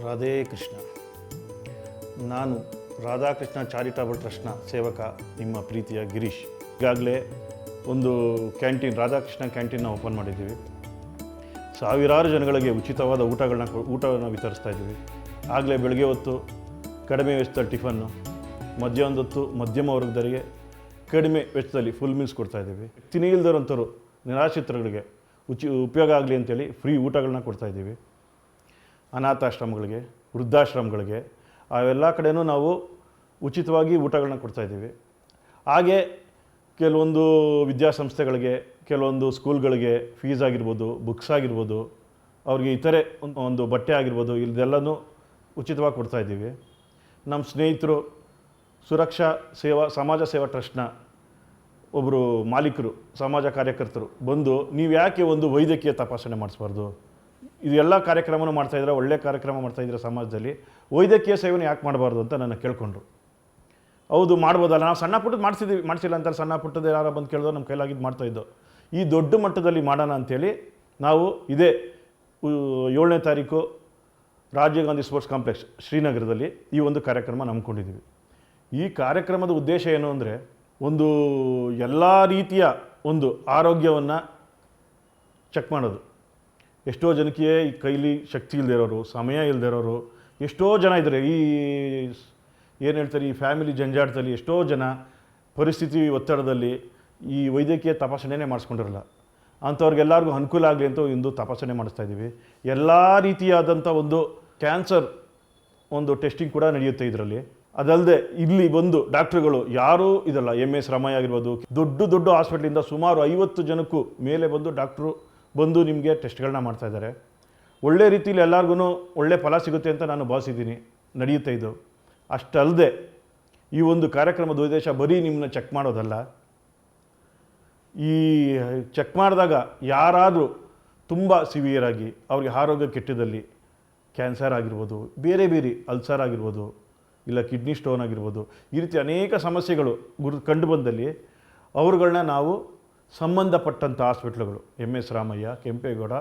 ರಾಧೇ ಕೃಷ್ಣ. ನಾನು ರಾಧಾಕೃಷ್ಣ ಚಾರಿಟಬಲ್ ಟ್ರಸ್ಟ್ನ ಸೇವಕ, ನಿಮ್ಮ ಪ್ರೀತಿಯ ಗಿರೀಶ್. ಈಗಾಗಲೇ ಒಂದು ಕ್ಯಾಂಟೀನ್, ರಾಧಾಕೃಷ್ಣ ಕ್ಯಾಂಟೀನ್ನ ಓಪನ್ ಮಾಡಿದ್ದೀವಿ. ಸಾವಿರಾರು ಜನಗಳಿಗೆ ಉಚಿತವಾದ ಊಟವನ್ನು ವಿತರಿಸ್ತಾ ಇದ್ದೀವಿ. ಆಗಲೇ ಬೆಳಗ್ಗೆ ಹೊತ್ತು ಕಡಿಮೆ ವೆಚ್ಚದಲ್ಲಿ ಟಿಫನ್ನು, ಮಧ್ಯಾಹ್ನದ ಹೊತ್ತು ಮಧ್ಯಮ ವರ್ಗದವರಿಗೆ ಕಡಿಮೆ ವೆಚ್ಚದಲ್ಲಿ ಫುಲ್ ಮೀಲ್ಸ್ ಕೊಡ್ತಾಯಿದ್ದೀವಿ. ತಿನಿ ಇಲ್ದರಂಥವ್ರು ನಿರಾಶ್ರಿತರುಗಳಿಗೆ ಉಪಯೋಗ ಆಗಲಿ ಅಂತೇಳಿ ಫ್ರೀ ಊಟಗಳನ್ನ ಕೊಡ್ತಾಯಿದ್ದೀವಿ. ಅನಾಥಾಶ್ರಮಗಳಿಗೆ, ವೃದ್ಧಾಶ್ರಮಗಳಿಗೆ, ಅವೆಲ್ಲ ಕಡೆಯೂ ನಾವು ಉಚಿತವಾಗಿ ಊಟಗಳನ್ನ ಕೊಡ್ತಾಯಿದ್ದೀವಿ. ಹಾಗೆ ಕೆಲವೊಂದು ವಿದ್ಯಾಸಂಸ್ಥೆಗಳಿಗೆ, ಕೆಲವೊಂದು ಸ್ಕೂಲ್ಗಳಿಗೆ ಫೀಸ್ ಆಗಿರ್ಬೋದು, ಬುಕ್ಸ್ ಆಗಿರ್ಬೋದು, ಅವ್ರಿಗೆ ಇತರೆ ಒಂದು ಬಟ್ಟೆ ಆಗಿರ್ಬೋದು, ಇದೆಲ್ಲನೂ ಉಚಿತವಾಗಿ ಕೊಡ್ತಾಯಿದ್ದೀವಿ. ನಮ್ಮ ಸ್ನೇಹಿತರು ಸುರಕ್ಷಾ ಸಮಾಜ ಸೇವಾ ಟ್ರಸ್ಟ್ನ ಒಬ್ಬರು ಮಾಲೀಕರು, ಸಮಾಜ ಕಾರ್ಯಕರ್ತರು ಬಂದು, ನೀವು ಯಾಕೆ ಒಂದು ವೈದ್ಯಕೀಯ ತಪಾಸಣೆ ಮಾಡಿಸ್ಬಾರ್ದು, ಇದೆಲ್ಲ ಕಾರ್ಯಕ್ರಮನೂ ಮಾಡ್ತಾಯಿದ್ರೆ, ಒಳ್ಳೆಯ ಕಾರ್ಯಕ್ರಮ ಮಾಡ್ತಾಯಿದ್ರೆ ಸಮಾಜದಲ್ಲಿ, ವೈದ್ಯಕೀಯ ಸೇವೆನ ಯಾಕೆ ಮಾಡಬಾರ್ದು ಅಂತ ನನ್ನ ಕೇಳಿಕೊಂಡ್ರು. ಹೌದು ಮಾಡ್ಬೋದಲ್ಲ, ನಾವು ಸಣ್ಣ ಪುಟ್ಟದ್ದು ಮಾಡಿಸಿಲ್ಲ ಅಂತಾರೆ, ಸಣ್ಣ ಪುಟ್ಟದ್ದು ಯಾರು ಬಂದು ಕೇಳಿದೋ ನಮ್ಮ ಕೈಲಾಗಿದ್ದು ಮಾಡ್ತಾಯಿದ್ದೋ. ಈ ದೊಡ್ಡ ಮಟ್ಟದಲ್ಲಿ ಮಾಡೋಣ ಅಂಥೇಳಿ ನಾವು ಇದೇ 7ನೇ ತಾರೀಕು ರಾಜೀವ್ ಗಾಂಧಿ ಸ್ಪೋರ್ಟ್ಸ್ ಕಾಂಪ್ಲೆಕ್ಸ್ ಶ್ರೀನಗರದಲ್ಲಿ ಈ ಒಂದು ಕಾರ್ಯಕ್ರಮ ನಂಬ್ಕೊಂಡಿದ್ದೀವಿ. ಈ ಕಾರ್ಯಕ್ರಮದ ಉದ್ದೇಶ ಏನು ಅಂದರೆ, ಒಂದು ಎಲ್ಲ ರೀತಿಯ ಒಂದು ಆರೋಗ್ಯವನ್ನು ಚೆಕ್ ಮಾಡೋದು. ಎಷ್ಟೋ ಜನಕ್ಕೆ ಈ ಕೈಲಿ ಶಕ್ತಿ ಇಲ್ಲದೆ ಇರೋರು, ಸಮಯ ಇಲ್ಲದೆ ಇರೋರು ಎಷ್ಟೋ ಜನ ಇದ್ದಾರೆ. ಈ ಏನು ಹೇಳ್ತಾರೆ, ಈ ಫ್ಯಾಮಿಲಿ ಜಂಜಾಟದಲ್ಲಿ ಎಷ್ಟೋ ಜನ ಪರಿಸ್ಥಿತಿ ಒತ್ತಡದಲ್ಲಿ ಈ ವೈದ್ಯಕೀಯ ತಪಾಸಣೆನೇ ಮಾಡಿಸ್ಕೊಂಡಿರಲ್ಲ. ಅಂಥವ್ರಿಗೆಲ್ಲರಿಗೂ ಅನುಕೂಲ ಆಗಲಿ ಅಂತ ಒಂದು ತಪಾಸಣೆ ಮಾಡಿಸ್ತಾಯಿದ್ದೀವಿ. ಎಲ್ಲ ರೀತಿಯಾದಂಥ ಒಂದು ಕ್ಯಾನ್ಸರ್ ಒಂದು ಟೆಸ್ಟಿಂಗ್ ಕೂಡ ನಡೆಯುತ್ತೆ ಇದರಲ್ಲಿ. ಅದಲ್ಲದೆ ಇಲ್ಲಿ ಬಂದು ಡಾಕ್ಟ್ರುಗಳು ಯಾರೂ ಇದಲ್ಲ, MS ರಾಮಯ್ಯ ಆಗಿರ್ಬೋದು, ದೊಡ್ಡ ಹಾಸ್ಪಿಟ್ಲಿಂದ ಸುಮಾರು 50 ಜನಕ್ಕೂ ಮೇಲೆ ಬಂದು ಡಾಕ್ಟ್ರು ಬಂದು ನಿಮಗೆ ಟೆಸ್ಟ್ಗಳನ್ನ ಮಾಡ್ತಾಯಿದ್ದಾರೆ. ಒಳ್ಳೆ ರೀತಿಯಲ್ಲಿ ಎಲ್ಲರಿಗೂ ಒಳ್ಳೆ ಫಲ ಸಿಗುತ್ತೆ ಅಂತ ನಾನು ಭಾವಿಸಿದ್ದೀನಿ. ನಡೆಯುತ್ತೆ ಇದು. ಅಷ್ಟಲ್ಲದೆ ಈ ಒಂದು ಕಾರ್ಯಕ್ರಮದ ಉದ್ದೇಶ ಬರೀ ನಿಮ್ಮನ್ನ ಚೆಕ್ ಮಾಡೋದಲ್ಲ. ಈ ಚೆಕ್ ಮಾಡಿದಾಗ ಯಾರಾದರೂ ತುಂಬ ಸಿವಿಯರಾಗಿ ಅವ್ರಿಗೆ ಆರೋಗ್ಯ ಕೆಟ್ಟದಲ್ಲಿ, ಕ್ಯಾನ್ಸರ್ ಆಗಿರ್ಬೋದು, ಬೇರೆ ಅಲ್ಸರ್ ಆಗಿರ್ಬೋದು, ಇಲ್ಲ ಕಿಡ್ನಿ ಸ್ಟೋನ್ ಆಗಿರ್ಬೋದು, ಈ ರೀತಿ ಅನೇಕ ಸಮಸ್ಯೆಗಳು ಕಂಡು ಬಂದಲ್ಲಿ ಅವ್ರುಗಳನ್ನ ನಾವು ಸಂಬಂಧಪಟ್ಟಂಥ ಹಾಸ್ಪಿಟ್ಲುಗಳು, MS ರಾಮಯ್ಯ, ಕೆಂಪೇಗೌಡ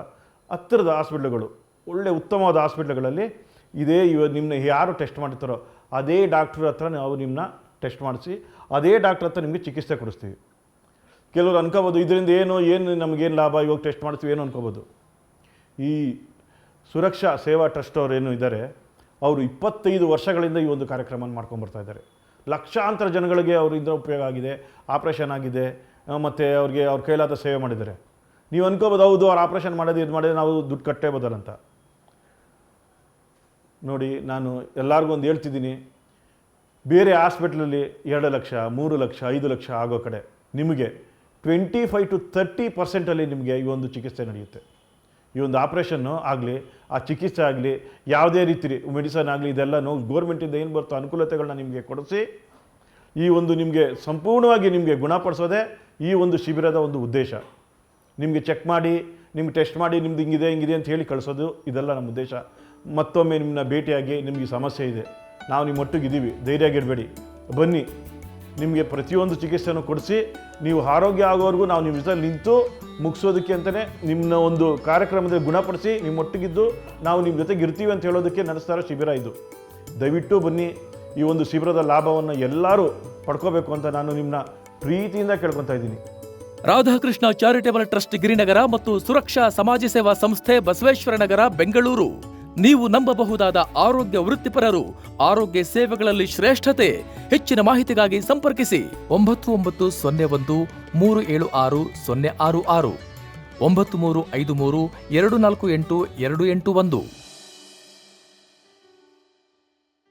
ಹತ್ತಿರದ ಹಾಸ್ಪಿಟ್ಲುಗಳು, ಒಳ್ಳೆ ಉತ್ತಮವಾದ ಹಾಸ್ಪಿಟ್ಲುಗಳಲ್ಲಿ ಇದೇ ನಿಮ್ಮನ್ನ ಯಾರು ಟೆಸ್ಟ್ ಮಾಡ್ತಾರೋ ಅದೇ ಡಾಕ್ಟ್ರ್ ಹತ್ರ ನಾವು ನಿಮ್ಮನ್ನ ಟೆಸ್ಟ್ ಮಾಡಿಸಿ ಅದೇ ಡಾಕ್ಟ್ರ್ ಹತ್ರ ನಿಮಗೆ ಚಿಕಿತ್ಸೆ ಕೊಡಿಸ್ತೀವಿ. ಕೆಲವರು ಅನ್ಕೋಬೋದು ಇದರಿಂದ ಏನು ನಮಗೇನು ಲಾಭ, ಇವಾಗ ಟೆಸ್ಟ್ ಮಾಡ್ತೀವಿ ಏನು ಅನ್ಕೋಬೋದು. ಈ ಸುರಕ್ಷಾ ಸೇವಾ ಟ್ರಸ್ಟ್ ಅವ್ರು ಏನು ಇದ್ದಾರೆ, ಅವರು 25 ವರ್ಷಗಳಿಂದ ಈ ಒಂದು ಕಾರ್ಯಕ್ರಮ ಮಾಡ್ಕೊಂಬರ್ತಾಯಿದ್ದಾರೆ. ಲಕ್ಷಾಂತರ ಜನಗಳಿಗೆ ಅವರಿಂದ ಉಪಯೋಗ ಆಗಿದೆ, ಆಪ್ರೇಷನ್ ಆಗಿದೆ, ಮತ್ತು ಅವ್ರಿಗೆ ಅವ್ರ ಕೈಲಾದ ಸೇವೆ ಮಾಡಿದ್ದಾರೆ. ನೀವು ಅನ್ಕೋಬೋದು ಹೌದು ಅವ್ರು ಆಪ್ರೇಷನ್ ಮಾಡೋದು ಇದು ಮಾಡಿದ್ರೆ ನಾವು ದುಡ್ಡು ಕಟ್ಟೇಬೋದಲ್ಲ. ನೋಡಿ, ನಾನು ಎಲ್ಲರಿಗೂ ಒಂದು ಹೇಳ್ತಿದ್ದೀನಿ, ಬೇರೆ ಹಾಸ್ಪಿಟ್ಲಲ್ಲಿ 2 ಲಕ್ಷ, 3 ಲಕ್ಷ, 5 ಲಕ್ಷ ಆಗೋ ಕಡೆ ನಿಮಗೆ 25 to 30% ನಿಮಗೆ ಈ ಒಂದು ಚಿಕಿತ್ಸೆ ನಡೆಯುತ್ತೆ. ಈ ಒಂದು ಆಪ್ರೇಷನ್ನು ಆಗಲಿ, ಆ ಚಿಕಿತ್ಸೆ ಆಗಲಿ, ಯಾವುದೇ ರೀತಿ ಮೆಡಿಸನ್ ಆಗಲಿ, ಇದೆಲ್ಲನೂ ಗೋರ್ಮೆಂಟಿಂದ ಏನು ಬರ್ತೋ ಅನುಕೂಲತೆಗಳನ್ನ ನಿಮಗೆ ಕೊಡಿಸಿ ಈ ಒಂದು ನಿಮಗೆ ಸಂಪೂರ್ಣವಾಗಿ ನಿಮಗೆ ಗುಣಪಡಿಸೋದೇ ಈ ಒಂದು ಶಿಬಿರದ ಒಂದು ಉದ್ದೇಶ. ನಿಮಗೆ ಚೆಕ್ ಮಾಡಿ, ನಿಮ್ಗೆ ಟೆಸ್ಟ್ ಮಾಡಿ, ನಿಮ್ದು ಹಿಂಗಿದೆ ಅಂತ ಹೇಳಿ ಕಳಿಸೋದು ಇದೆಲ್ಲ ನಮ್ಮ ಉದ್ದೇಶ. ಮತ್ತೊಮ್ಮೆ ನಿಮ್ಮನ್ನ ಭೇಟಿಯಾಗಿ, ನಿಮಗೆ ಸಮಸ್ಯೆ ಇದೆ, ನಾವು ನಿಮ್ಮ ಒಟ್ಟಿಗಿದ್ದೀವಿ, ಧೈರ್ಯವಾಗಿಡಬೇಡಿ, ಬನ್ನಿ, ನಿಮಗೆ ಪ್ರತಿಯೊಂದು ಚಿಕಿತ್ಸೆಯನ್ನು ಕೊಡಿಸಿ ನೀವು ಆರೋಗ್ಯ ಆಗೋವರೆಗೂ ನಾವು ನಿಮ್ಮ ಜೊತೆ ನಿಂತು ಮುಗಿಸೋದಕ್ಕೆ ಅಂತಲೇ ನಿಮ್ಮನ್ನ ಒಂದು ಕಾರ್ಯಕ್ರಮದಲ್ಲಿ ಗುಣಪಡಿಸಿ ನಿಮ್ಮೊಟ್ಟಿಗಿದ್ದು ನಾವು ನಿಮ್ಮ ಜೊತೆಗೆ ಇರ್ತೀವಿ ಅಂತ ಹೇಳೋದಕ್ಕೆ ನಡೆಸ್ತಾ ಇರೋ ಶಿಬಿರ ಇದು. ದಯವಿಟ್ಟು ಬನ್ನಿ, ಈ ಒಂದು ಶಿಬಿರದ ಲಾಭವನ್ನು ಎಲ್ಲರೂ ಪಡ್ಕೋಬೇಕು ಅಂತ ನಾನು ನಿಮ್ಮನ್ನ ಪ್ರೀತಿಯಿಂದ ಕೇಳ್ಕೊತಾ ಇದ್ದೀನಿ. ರಾಧಾಕೃಷ್ಣ ಚಾರಿಟಬಲ್ ಟ್ರಸ್ಟ್ ಗಿರಿನಗರ ಮತ್ತು ಸುರಕ್ಷಾ ಸಮಾಜ ಸೇವಾ ಸಂಸ್ಥೆ ಬಸವೇಶ್ವರ ನಗರ, ಬೆಂಗಳೂರು. ನೀವು ನಂಬಬಹುದಾದ ಆರೋಗ್ಯ ವೃತ್ತಿಪರರು, ಆರೋಗ್ಯ ಸೇವೆಗಳಲ್ಲಿ ಶ್ರೇಷ್ಠತೆ. ಹೆಚ್ಚಿನ ಮಾಹಿತಿಗಾಗಿ ಸಂಪರ್ಕಿಸಿ 9901 376 066 9353 248 281.